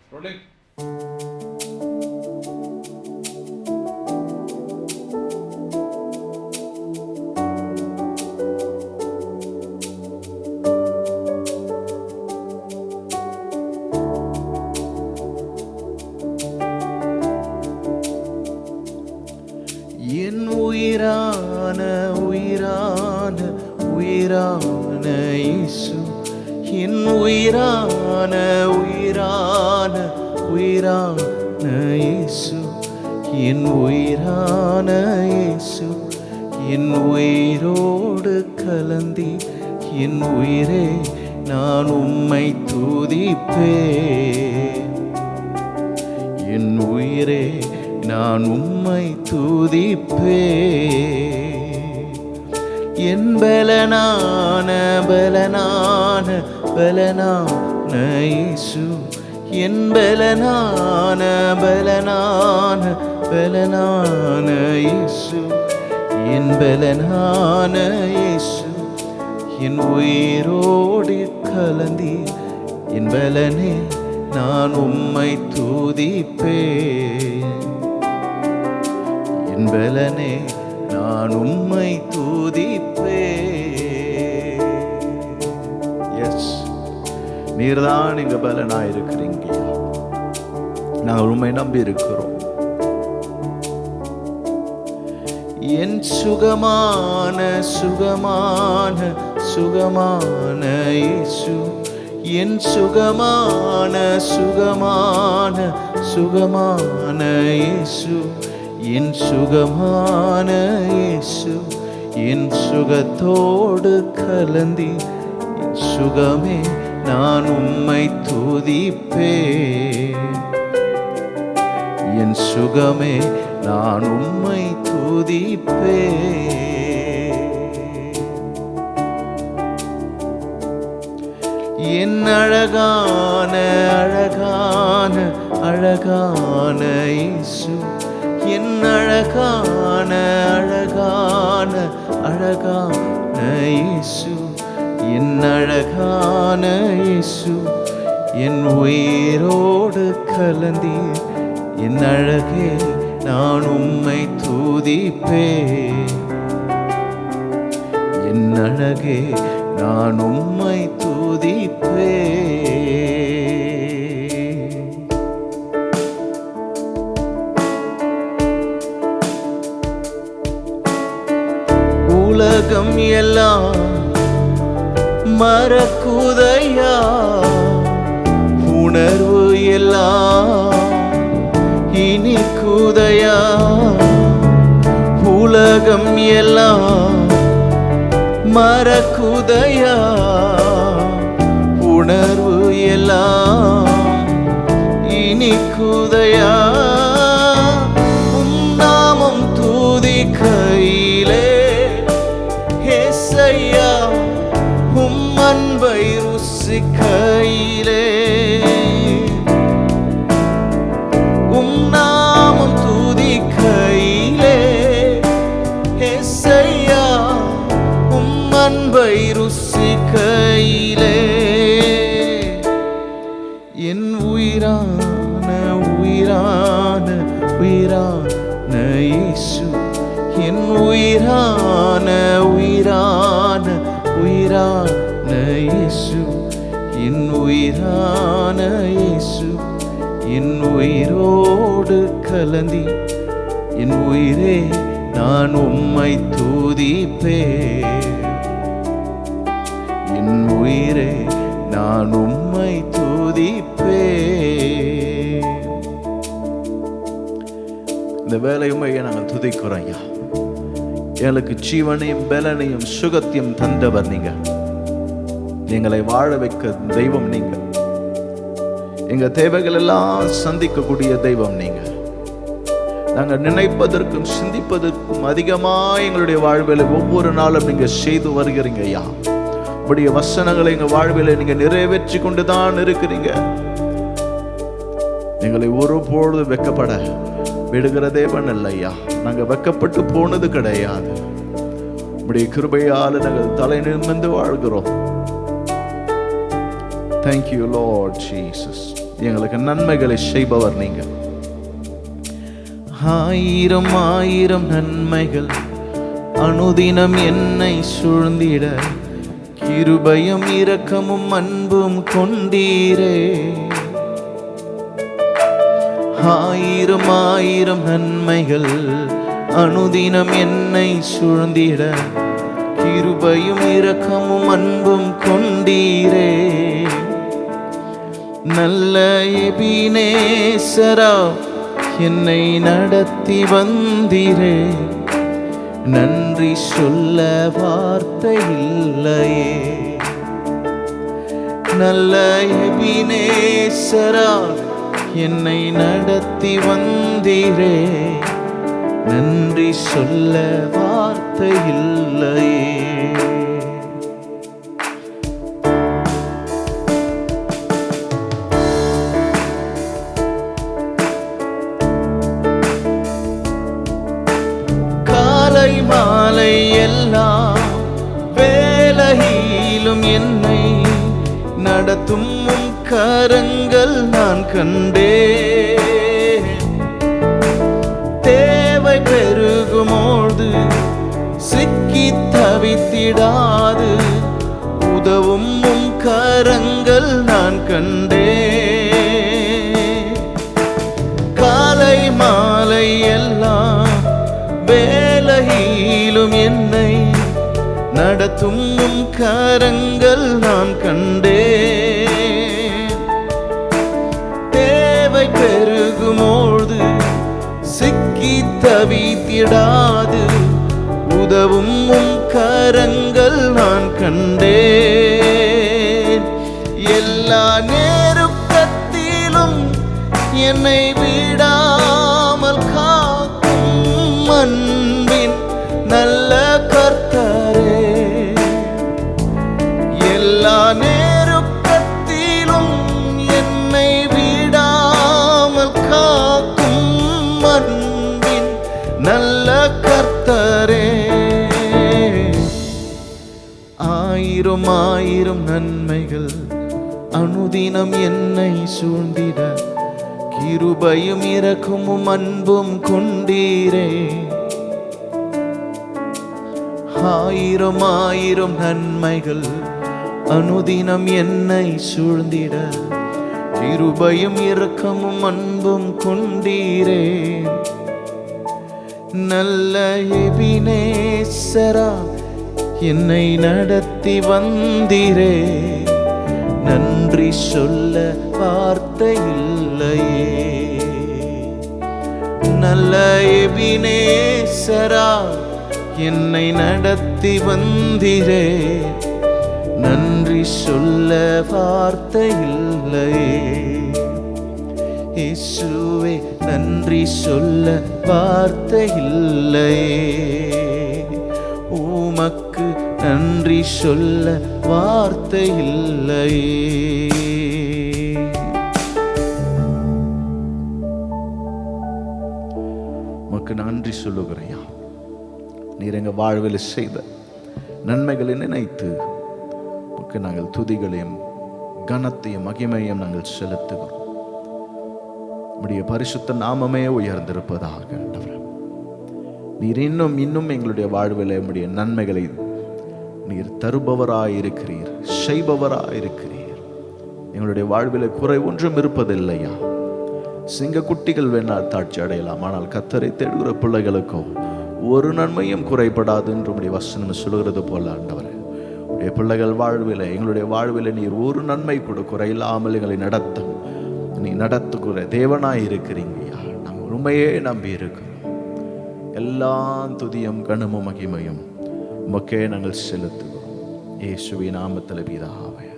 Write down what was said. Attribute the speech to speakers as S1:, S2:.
S1: என் உயிரான உயிரான உயிரான இயேசு, என் உயிரான உயிரான உயிரான இயேசு, என் உயிரான இயேசு, என் உயிரோடு கலந்தி என் உயிரே நான் உம்மை துதிப்பேன். என் உயிரே நான் உம்மை துதிப்பேன். என் பலனான பலனான பலனான இயேசு, என் பலனான பலனான பலனான இயேசு, என் பலனான இயேசு, என் உயிரோடு கலந்தி என் பலனே நான் உம்மை துதிப்பேன். என் பலனே நான் உம்மை துதிப்பேன். எஸ், நீர்தான் எங்க பலனா இருக்கிறீங்க. நாங்கள் உம்மை நம்பி இருக்கிறோம். என் சுகமான சுகமான சுகமான இயேசு, என் சுகமான சுகமான சுகமான இயேசு, என் சுகமான இயேசு, என் சுகத்தோடு கலந்தி என் சுகமே நான் உம்மை துதிப்பேன். என் சுகமே நான் உம்மை துதிப்பேன். என் அழகான அழகான அழகான இயேசு, என் அழகான அழகான அழகான இயேசு, என் அழகான இயேசு, என் உயிரோடு கலந்தி என் அழகே நான் உம்மை துதிப்பேன். என் அழகே நான் உம்மை துதிப்பேன். உலகம் எல்லாம் மறக்குதையா, உணர்வு எல்லாம் இனிக்குதையா. உலகம் எல்லாம் மறக்குதையா, உணர்வு எல்லாம் இனிக்குதையா. உம் நாமம் துதிக்கையிலே ஏசையா, உம் அன்பை ருசிக்கையிலே, உம் நாமம் துதிக்கையிலே ஏசையா, உம் அன்பை ருசிக்கையிலே. என் உயிரான உயிரான உயிரான இயேசு, என் உயிரான உயிரான உயிரான இயேசு, என் உயிரான இயேசு, என் உயிரோடு கலந்தி என் உயிரே நான் உம்மை துதிப்பேன். என் உயிரே நான் உம்மை துதிப்பேன். இந்த வேலையுமே நாங்கள் துதிக்கிறோம் ஐயா. எங்களுக்கு ஜீவனையும் பலனையும் சுகத்தையும் தந்தவர் நீங்க. எங்களை வாழ வைக்க தெய்வம் நீங்க. எங்க தேவைகள் எல்லாம் சந்திக்கக்கூடிய தெய்வம் நீங்க. நாங்கள் நினைப்பதற்கும் சிந்திப்பதற்கும் அதிகமாக எங்களுடைய வாழ்வில் ஒவ்வொரு நாளும் நீங்க செய்து வருகிறீங்க ஐயா. உடைய வசனங்களை எங்க வாழ்வில் நீங்க நிறைவேற்றி கொண்டுதான் இருக்கிறீங்க. எங்களை ஒருபொழுது வெக்கப்பட விடுகிற தேவன் அல்ல ஐயா. நாங்க வெக்கப்பட்டு போனது கிடையாது. உடைய கிருபையால் நாங்கள் தலை நிமிர்ந்து வாழ்கிறோம். Thank you Lord Jesus. எங்களுக்கு நன்மைகளை செய்பவர் நீங்க. ஆயிரம் ஆயிரம் நன்மைகள் அனுதினம் என்னை சூழ்ந்திட, கிருபையும் இரக்கமும் அன்பும் கொண்டீரே. ஆயிரம் ஆயிரம் நன்மைகள் அனுதினம் என்னை சூழ்ந்திட, கிருபையும் இரக்கமும் அன்பும் கொண்டீரே. நல்ல எபினேசரா என்னை நடத்தி வந்தீரே, நன்றி சொல்ல வார்த்தை இல்லையே. நல்ல எபினேசரா என்னை நடத்தி வந்தீரே, நன்றி சொல்ல வார்த்தை இல்லையே. காலை மாலை எல்லாம் வேளையிலும் என்னை நடத்தும் உம் கரங்கள் நான் கண்டேன். தேவை பெருகுமோது சிக்கி தவித்திடாது உதவும் உம் கரங்கள் நான் கண்டேன். காலை மாலை எல்லாம் வேளையிலும் என்னை நடத்தும் உம் கரங்கள் நான் கண்டேன். தேவை பெருகுமோது சிக்கி தவித்திடாது உதவும் உம் கரங்கள் நான் கண்டேன். எல்லா நேருக்கத்திலும் என்னை விடாமல் காக்கும் அன்பின் நல்ல கர்த்தரே. எல்லா நேருக்கத்திலும் என்னை விடாமல் காக்கும் அன்பின் நல்ல கர்த்தரே. ஆயிரம் ஆயிரம் நன்மைகள் அனுதினம் என்னை சூழ்ந்திட, கிருபையும் இரக்கமும் அன்பும் கொண்டீரே. ஆயிரம் ஆயிரம் நன்மைகள் அனுதினம் என்னை சூழ்ந்திட, கிருபையும் இரக்கமும் அன்பும் கொண்டீரே. நல்ல எபினேசரா என்னை நடத்தி வந்தீரே, நன்றி சொல்ல வார்த்தை இல்லையே. நல்ல எபினேசரா என்னை நடத்தி வந்தீரே, நன்றி சொல்ல வார்த்தை இல்லையே. இயேசுவே நன்றி சொல்ல வார்த்தை இல்லையே. உமக்கு நன்றி சொல்ல வார்த்தை இல்லையே. உமக்கு நன்றி சொல்லுகிறையா. நீர் எங்கள் வாழ்வில் செய்த நன்மைகளை நினைத்து உமக்கு நாங்கள் துதிகளையும் கனத்தையும் மகிமையும் நாங்கள் செலுத்துகிறோம். உம்முடைய பரிசுத்த நாமமே உயர்ந்திருப்பதாக. நீர் இன்னும் இன்னும் எங்களுடைய வாழ்வில் உம்முடைய நன்மைகளை நீர் தருபவராயிருக்கிறீர், செய்பவராயிருக்கிறீர். எங்களுடைய வாழ்வில் குறை ஒன்றும் இருப்பதில்லையா. சிங்க குட்டிகள் வேணால் தாட்சி அடையலாம், ஆனால் கர்த்தரை தேடுகிற பிள்ளைகளுக்கோ ஒரு நன்மையும் குறைபடாது என்று உம்முடைய வசனம் சொல்கிறது போல ஆண்டவரே, உடைய பிள்ளைகள் வாழ்வில் எங்களுடைய வாழ்வில் நீர் ஒரு நன்மை கூட குறையில்லாமல் எங்களை நடத்தும் நீ நடத்துகிற தேவனாய் இருக்கிறீங்கய்யா. நாங்கள் உண்மையே நம்பி இருக்கிறோம். எல்லா துதியும் கனமும் மகிமையும் உமக்கே நாங்கள் செலுத்துகிறோம். இயேசுவின் நாமத்தில் பிதாவே.